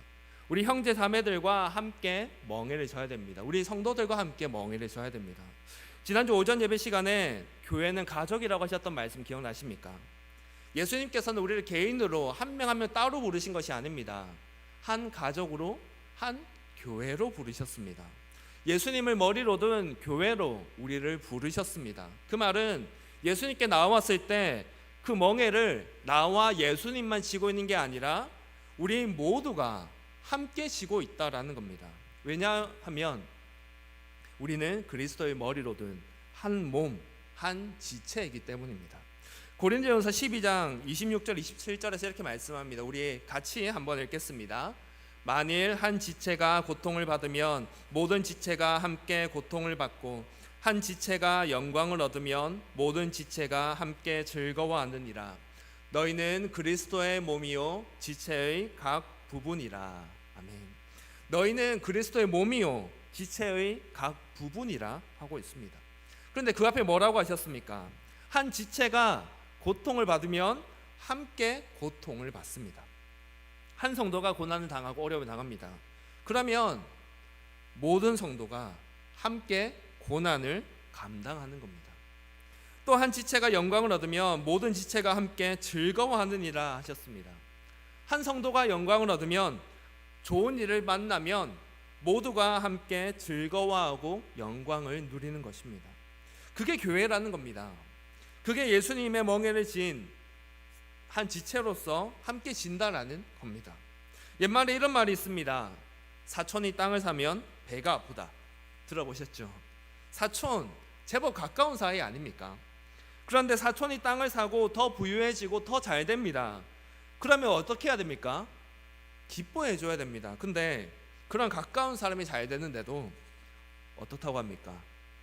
우리 형제 자매들과 함께 멍에를 져야 됩니다. 우리 성도들과 함께 멍에를 져야 됩니다. 지난주 오전 예배 시간에 교회는 가족이라고 하셨던 말씀 기억나십니까? 예수님께서는 우리를 개인으로 한 명 한 명 따로 부르신 것이 아닙니다. 한 가족으로 한 교회로 부르셨습니다. 예수님을 머리로 둔 교회로 우리를 부르셨습니다. 그 말은 예수님께 나왔을 때 그 멍에를 나와 예수님만 지고 있는 게 아니라 우리 모두가 함께 지고 있다라는 겁니다. 왜냐하면 우리는 그리스도의 머리로 둔 한 몸, 한 지체이기 때문입니다. 고린도전서 12장 26절 27절에서 이렇게 말씀합니다. 우리 같이 한번 읽겠습니다. 만일 한 지체가 고통을 받으면 모든 지체가 함께 고통을 받고 한 지체가 영광을 얻으면 모든 지체가 함께 즐거워하느니라. 너희는 그리스도의 몸이요 지체의 각 부분이라. 아멘. 너희는 그리스도의 몸이요 지체의 각 부분이라 하고 있습니다. 그런데 그 앞에 뭐라고 하셨습니까? 한 지체가 고통을 받으면 함께 고통을 받습니다. 한 성도가 고난을 당하고 어려움을 당합니다. 그러면 모든 성도가 함께 고난을 감당하는 겁니다. 또 한 지체가 영광을 얻으면 모든 지체가 함께 즐거워하느니라 하셨습니다. 한 성도가 영광을 얻으면, 좋은 일을 만나면 모두가 함께 즐거워하고 영광을 누리는 것입니다. 그게 교회라는 겁니다. 그게 예수님의 멍에를 진 한 지체로서 함께 진다라는 겁니다. 옛말에 이런 말이 있습니다. 사촌이 땅을 사면 배가 아프다. 들어보셨죠? 사촌, 제법 가까운 사이 아닙니까? 그런데 사촌이 땅을 사고 더 부유해지고 더 잘 됩니다. 그러면 어떻게 해야 됩니까? 기뻐해 줘야 됩니다. 근데 그런 가까운 사람이 잘 되는데도 어떻다고 합니까?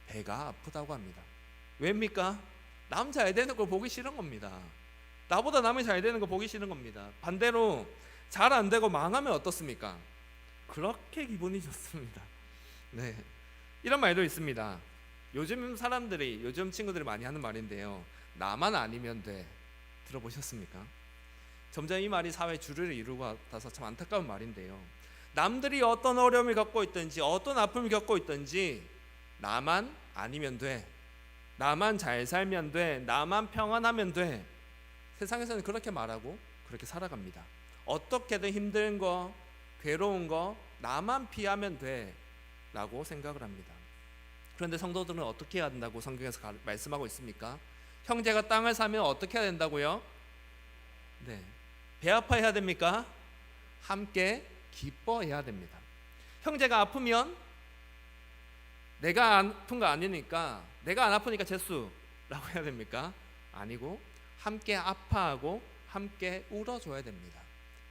배가 아프다고 합니다. 왜입니까? 남 잘 되는 걸 보기 싫은 겁니다. 나보다 남이 잘 되는 거 보기 싫은 겁니다. 반대로 잘 안 되고 망하면 어떻습니까? 그렇게 기분이 좋습니다. 네, 이런 말도 있습니다. 요즘 친구들이 많이 하는 말인데요. 나만 아니면 돼. 들어보셨습니까? 점점 이 말이 사회 주류를 이루고 가서 참 안타까운 말인데요. 남들이 어떤 어려움을 겪고 있든지 어떤 아픔을 겪고 있든지 나만 아니면 돼. 나만 잘 살면 돼. 나만 평안하면 돼. 세상에서는 그렇게 말하고 그렇게 살아갑니다. 어떻게든 힘든 거, 괴로운 거 나만 피하면 돼 라고 생각을 합니다. 그런데 성도들은 어떻게 해야 된다고 성경에서 말씀하고 있습니까? 형제가 땅을 사면 어떻게 해야 된다고요? 네, 배 아파해야 됩니까? 함께 기뻐해야 됩니다. 형제가 아프면 내가 아픈 거 아니니까, 내가 안 아프니까 재수라고 해야 됩니까? 아니고 함께 아파하고 함께 울어줘야 됩니다.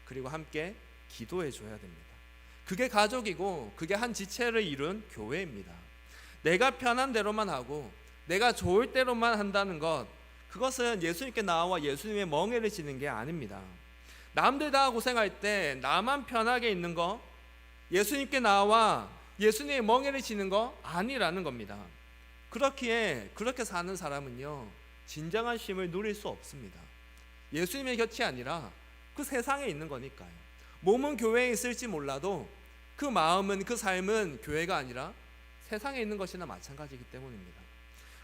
그리고 함께 기도해줘야 됩니다. 그게 가족이고 그게 한 지체를 이룬 교회입니다. 내가 편한 대로만 하고 내가 좋을 대로만 한다는 것, 그것은 예수님께 나와 예수님의 멍에를 지는 게 아닙니다. 남들 다 고생할 때 나만 편하게 있는 거, 예수님께 나와 예수님의 멍에를 지는 거 아니라는 겁니다. 그렇게 사는 사람은요, 진정한 쉼을 누릴 수 없습니다. 예수님의 곁이 아니라 그 세상에 있는 거니까요. 몸은 교회에 있을지 몰라도 그 마음은, 그 삶은 교회가 아니라 세상에 있는 것이나 마찬가지이기 때문입니다.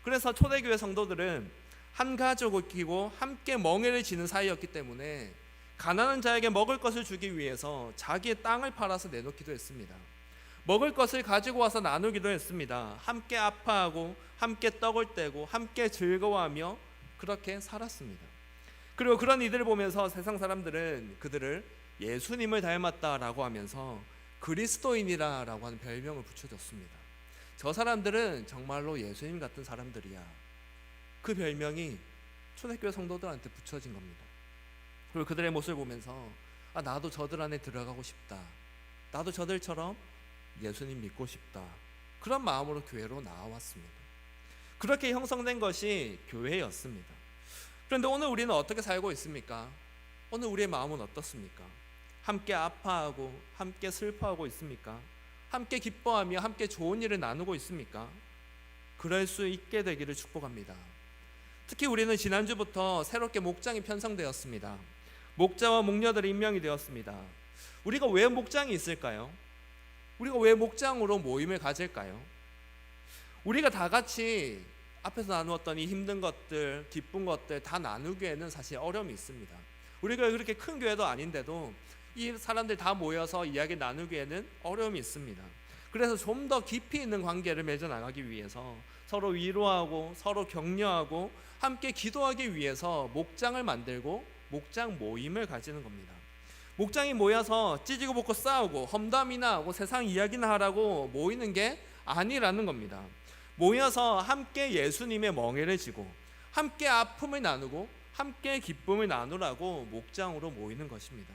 그래서 초대교회 성도들은 한 가족을 끼고 함께 멍에를 지는 사이였기 때문에 가난한 자에게 먹을 것을 주기 위해서 자기의 땅을 팔아서 내놓기도 했습니다. 먹을 것을 가지고 와서 나누기도 했습니다. 함께 아파하고 함께 떡을 떼고 함께 즐거워하며 그렇게 살았습니다. 그리고 그런 이들을 보면서 세상 사람들은 그들을 예수님을 닮았다라고 하면서 그리스도인이라고 하는 별명을 붙여줬습니다. 저 사람들은 정말로 예수님 같은 사람들이야. 그 별명이 초대교회 성도들한테 붙여진 겁니다. 그리고 그들의 모습을 보면서 나도 저들 안에 들어가고 싶다. 나도 저들처럼 예수님 믿고 싶다. 그런 마음으로 교회로 나와왔습니다. 그렇게 형성된 것이 교회였습니다. 그런데 오늘 우리는 어떻게 살고 있습니까? 오늘 우리의 마음은 어떻습니까? 함께 아파하고 함께 슬퍼하고 있습니까? 함께 기뻐하며 함께 좋은 일을 나누고 있습니까? 그럴 수 있게 되기를 축복합니다. 특히 우리는 지난주부터 새롭게 목장이 편성되었습니다. 목자와 목녀들이 임명이 되었습니다. 우리가 왜 목장이 있을까요? 우리가 왜 목장으로 모임을 가질까요? 우리가 다 같이 앞에서 나누었던 이 힘든 것들, 기쁜 것들 다 나누기에는 사실 어려움이 있습니다. 우리가 그렇게 큰 교회도 아닌데도 이 사람들 다 모여서 이야기 나누기에는 어려움이 있습니다. 그래서 좀 더 깊이 있는 관계를 맺어 나가기 위해서 서로 위로하고 서로 격려하고 함께 기도하기 위해서 목장을 만들고 목장 모임을 가지는 겁니다. 목장이 모여서 찢고 볶고 싸우고 험담이나 하고 세상 이야기나 하라고 모이는 게 아니라는 겁니다. 모여서 함께 예수님의 멍에를 지고 함께 아픔을 나누고 함께 기쁨을 나누라고 목장으로 모이는 것입니다.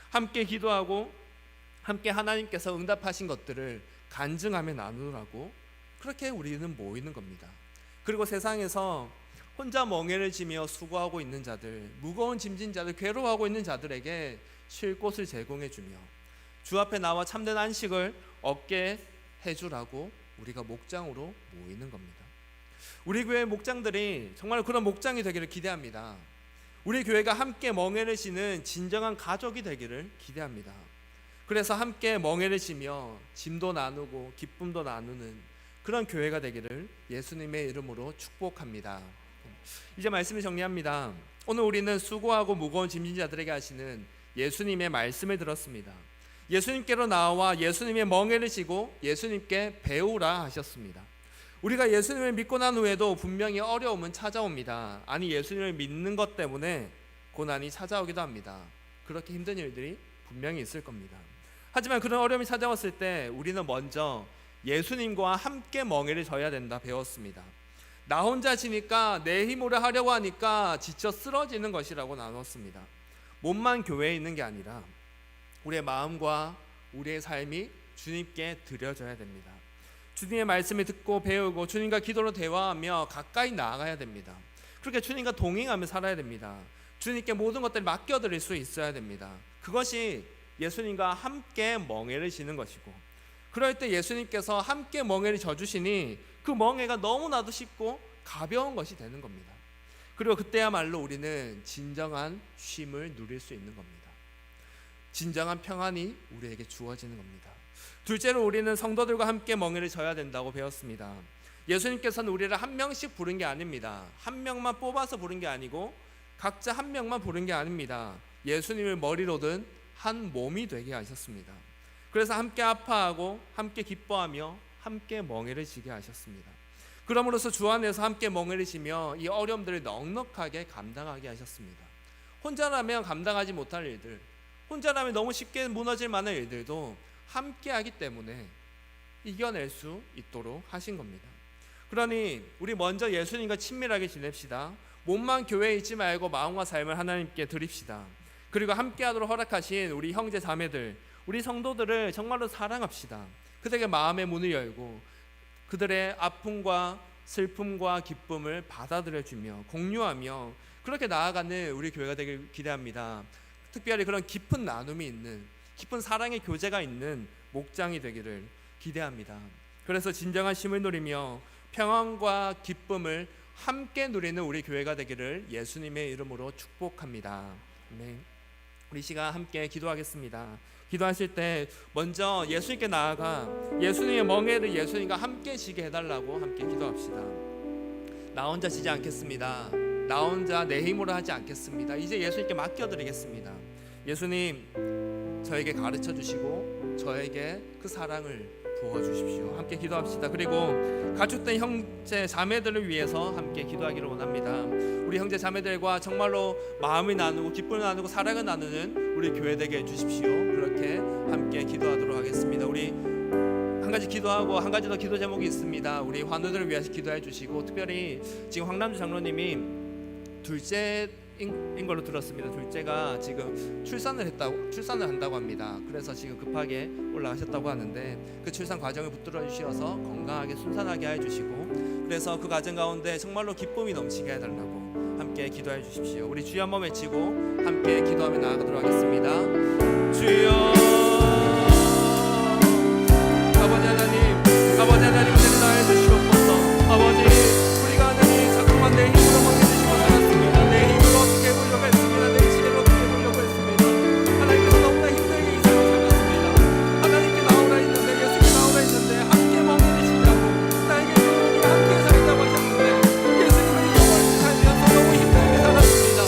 함께 기도하고 함께 하나님께서 응답하신 것들을 간증하며 나누라고 그렇게 우리는 모이는 겁니다. 그리고 세상에서 혼자 멍에를 지며 수고하고 있는 자들, 무거운 짐진 자들, 괴로워하고 있는 자들에게 쉴 곳을 제공해 주며 주 앞에 나와 참된 안식을 얻게 해주라고 우리가 목장으로 모이는 겁니다. 우리 교회 목장들이 정말 그런 목장이 되기를 기대합니다. 우리 교회가 함께 멍에를 지는 진정한 가족이 되기를 기대합니다. 그래서 함께 멍에를 지며 짐도 나누고 기쁨도 나누는 그런 교회가 되기를 예수님의 이름으로 축복합니다. 이제 말씀을 정리합니다. 오늘 우리는 수고하고 무거운 짐진 자들에게 하시는 예수님의 말씀을 들었습니다. 예수님께로 나와 예수님의 멍에를 지고 예수님께 배우라 하셨습니다. 우리가 예수님을 믿고 난 후에도 분명히 어려움은 찾아옵니다. 아니, 예수님을 믿는 것 때문에 고난이 찾아오기도 합니다. 그렇게 힘든 일들이 분명히 있을 겁니다. 하지만 그런 어려움이 찾아왔을 때 우리는 먼저 예수님과 함께 멍에를 져야 된다 배웠습니다. 나 혼자 지니까 내 힘으로 하려고 하니까 지쳐 쓰러지는 것이라고 나눴습니다. 몸만 교회에 있는 게 아니라 우리의 마음과 우리의 삶이 주님께 드려져야 됩니다. 주님의 말씀을 듣고 배우고 주님과 기도로 대화하며 가까이 나아가야 됩니다. 그렇게 주님과 동행하며 살아야 됩니다. 주님께 모든 것들을 맡겨드릴 수 있어야 됩니다. 그것이 예수님과 함께 멍에를 지는 것이고, 그럴 때 예수님께서 함께 멍에를 져주시니 그 멍에가 너무나도 쉽고 가벼운 것이 되는 겁니다. 그리고 그때야말로 우리는 진정한 쉼을 누릴 수 있는 겁니다. 진정한 평안이 우리에게 주어지는 겁니다. 둘째로 우리는 성도들과 함께 멍에를 져야 된다고 배웠습니다. 예수님께서는 우리를 한 명씩 부른 게 아닙니다. 한 명만 뽑아서 부른 게 아니고 각자 한 명만 부른 게 아닙니다. 예수님을 머리로 든 한 몸이 되게 하셨습니다. 그래서 함께 아파하고 함께 기뻐하며 함께 멍에를 지게 하셨습니다. 그럼으로써 주 안에서 함께 멍에를 지며 이 어려움들을 넉넉하게 감당하게 하셨습니다. 혼자라면 감당하지 못할 일들, 혼자라면 너무 쉽게 무너질 만한 일들도 함께 하기 때문에 이겨낼 수 있도록 하신 겁니다. 그러니 우리 먼저 예수님과 친밀하게 지냅시다. 몸만 교회에 있지 말고 마음과 삶을 하나님께 드립시다. 그리고 함께하도록 허락하신 우리 형제 자매들, 우리 성도들을 정말로 사랑합시다. 그들에게 마음의 문을 열고 그들의 아픔과 슬픔과 기쁨을 받아들여주며 공유하며 그렇게 나아가는 우리 교회가 되길 기대합니다. 특별히 그런 깊은 나눔이 있는, 깊은 사랑의 교제가 있는 목장이 되기를 기대합니다. 그래서 진정한 쉼을 누리며 평안과 기쁨을 함께 누리는 우리 교회가 되기를 예수님의 이름으로 축복합니다. 아멘. 우리 시간 함께 기도하겠습니다. 기도하실 때 먼저 예수님께 나아가 예수님의 멍에를 예수님과 함께 지게 해달라고 함께 기도합시다. 나 혼자 지지 않겠습니다. 나 혼자 내 힘으로 하지 않겠습니다. 이제 예수님께 맡겨드리겠습니다. 예수님, 저에게 가르쳐 주시고 저에게 그 사랑을 부어주십시오. 함께 기도합시다. 그리고 가축된 형제 자매들을 위해서 함께 기도하기를 원합니다. 우리 형제 자매들과 정말로 마음을 나누고 기쁨을 나누고 사랑을 나누는 우리 교회 되게 해주십시오. 그렇게 함께 기도하도록 하겠습니다. 우리 한 가지 기도하고 한 가지 더 기도 제목이 있습니다. 우리 환우들을 위해서 기도해 주시고, 특별히 지금 황남주 장로님이 둘째인 걸로 들었습니다. 둘째가 지금 출산을 한다고 합니다. 그래서 지금 급하게 올라가셨다고 하는데 그 출산 과정을 붙들어 주셔서 건강하게 순산하게 해주시고, 그래서 그 과정 가운데 정말로 기쁨이 넘치게 해달라고 함께 기도해 주십시오. 우리 주여 한번 외치고 함께 기도하며 나아가도록 하겠습니다. 주여, 아버지 하나님 은혜를 다해 주시옵소서. 아버지, 우리가 하나님 자꾸만 내 힘으로 먹여주시고 살았습니다. 내 힘으로 어떻게 해보려고 했습니다. 내 지혜로 어떻게 해보려고 했습니다. 하나님께서 너무나 힘들게 이 삶을 살았습니다. 하나님께 나오라 했는데, 예수께 나오라 했는데 함께 먹여주시자고, 나에게 우리 함께 살자고 하셨는데 예수님을 영원히 살면서 너무 힘들게 살았습니다.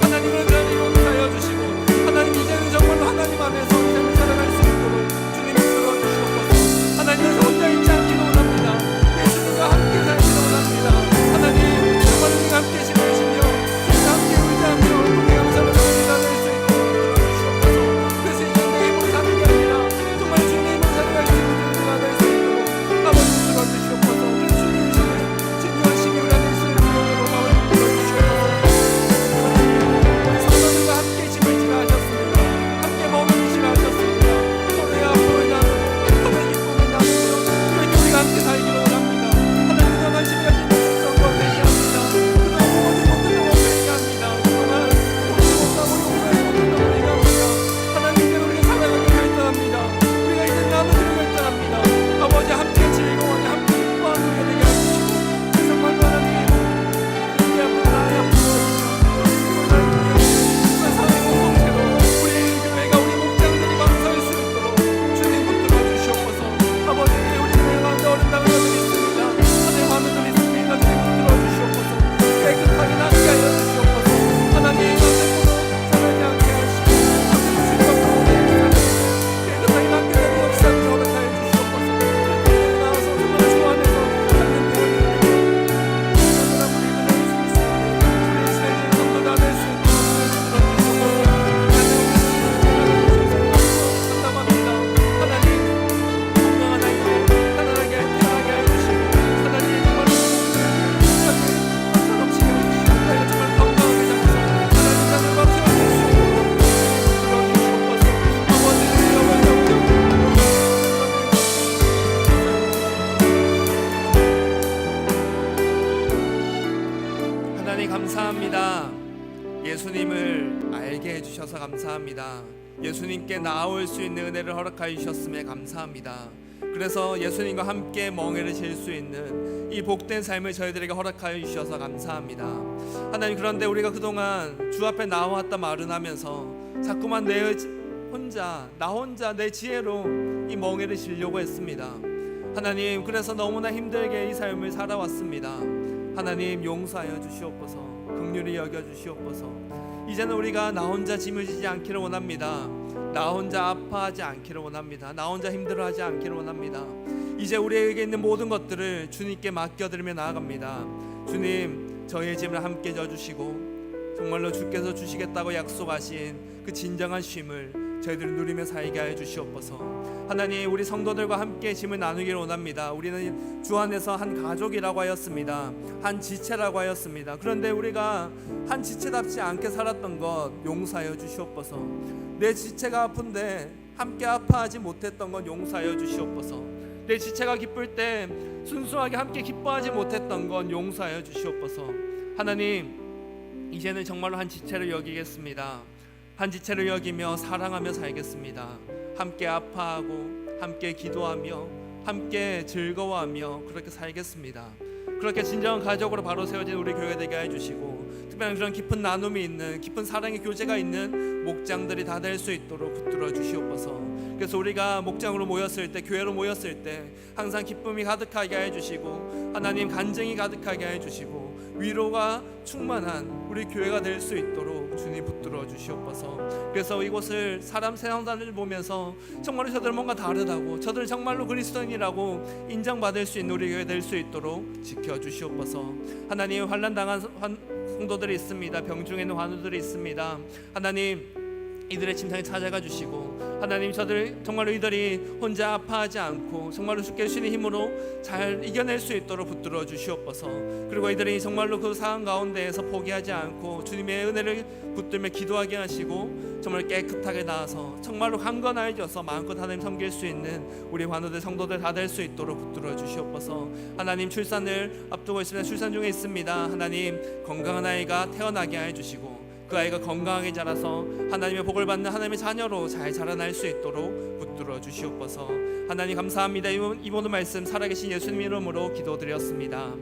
하나님을 그런 용서하여 주시고, 하나님 이제는 정말로 하나님 안에서 이 삶을 살아갈 수 있도록 주님이 들어주시옵소서. 하나님께서 혼자 있지 않기를 원합니다. 감사합니다. 예수님을 알게 해주셔서 감사합니다. 예수님께 나아올 수 있는 은혜를 허락하여 주셨음에 감사합니다. 그래서 예수님과 함께 멍에를 질 수 있는 이 복된 삶을 저희들에게 허락하여 주셔서 감사합니다. 하나님, 그런데 우리가 그동안 주 앞에 나와왔다 말은 하면서 자꾸만 나 혼자 내 지혜로 이 멍에를 지려고 했습니다. 하나님, 그래서 너무나 힘들게 이 삶을 살아왔습니다. 하나님, 용서하여 주시옵소서. 긍휼히 여겨 주시옵소서. 이제는 우리가 나 혼자 짐을 지지 않기를 원합니다. 나 혼자 아파하지 않기를 원합니다. 나 혼자 힘들어하지 않기를 원합니다. 이제 우리에게 있는 모든 것들을 주님께 맡겨드리며 나아갑니다. 주님, 저희의 짐을 함께 져주시고 정말로 주께서 주시겠다고 약속하신 그 진정한 쉼을 저희들이 누리며 살게 하여 주시옵소서. 하나님, 우리 성도들과 함께 짐을 나누기를 원합니다. 우리는 주 안에서 한 가족이라고 하였습니다. 한 지체라고 하였습니다. 그런데 우리가 한 지체답지 않게 살았던 것 용서하여 주시옵소서. 내 지체가 아픈데 함께 아파하지 못했던 것 용서하여 주시옵소서. 내 지체가 기쁠 때 순수하게 함께 기뻐하지 못했던 건 용서하여 주시옵소서. 하나님, 이제는 정말로 한 지체를 여기겠습니다. 한 지체를 여기며 사랑하며 살겠습니다. 함께 아파하고 함께 기도하며 함께 즐거워하며 그렇게 살겠습니다. 그렇게 진정한 가족으로 바로 세워진 우리 교회 되게 해주시고, 특별한 그런 깊은 나눔이 있는, 깊은 사랑의 교제가 있는 목장들이 다 될 수 있도록 붙들어 주시옵소서. 그래서 우리가 목장으로 모였을 때, 교회로 모였을 때 항상 기쁨이 가득하게 해주시고, 하나님 간증이 가득하게 해주시고, 위로가 충만한 우리 교회가 될 수 있도록 주님 붙들어 주시옵소서. 그래서 이곳을 세상사람을 보면서 정말로 저들 뭔가 다르다고, 저들 정말로 그리스도인이라고 인정받을 수 있는 우리 교회 될 수 있도록 지켜주시옵소서. 하나님, 환난당한 성도들이 있습니다. 병중에 있는 환우들이 있습니다. 하나님, 이들의 침상에 찾아가 주시고, 하나님, 저들 정말로 이들이 혼자 아파하지 않고 정말로 주께 주시는 힘으로 잘 이겨낼 수 있도록 붙들어 주시옵소서. 그리고 이들이 정말로 그 상황 가운데에서 포기하지 않고 주님의 은혜를 붙들며 기도하게 하시고, 정말 깨끗하게 나아서 정말로 강건하여져서 마음껏 하나님 섬길 수 있는 우리 환우들 성도들 다 될 수 있도록 붙들어 주시옵소서. 하나님, 출산을 앞두고 있습니다. 출산 중에 있습니다. 하나님, 건강한 아이가 태어나게 하여 주시고, 그 아이가 건강하게 자라서 하나님의 복을 받는 하나님의 자녀로 잘 자라날 수 있도록 붙들어 주시옵소서. 하나님, 감사합니다. 이 모든 말씀 살아계신 예수님 이름으로 기도드렸습니다.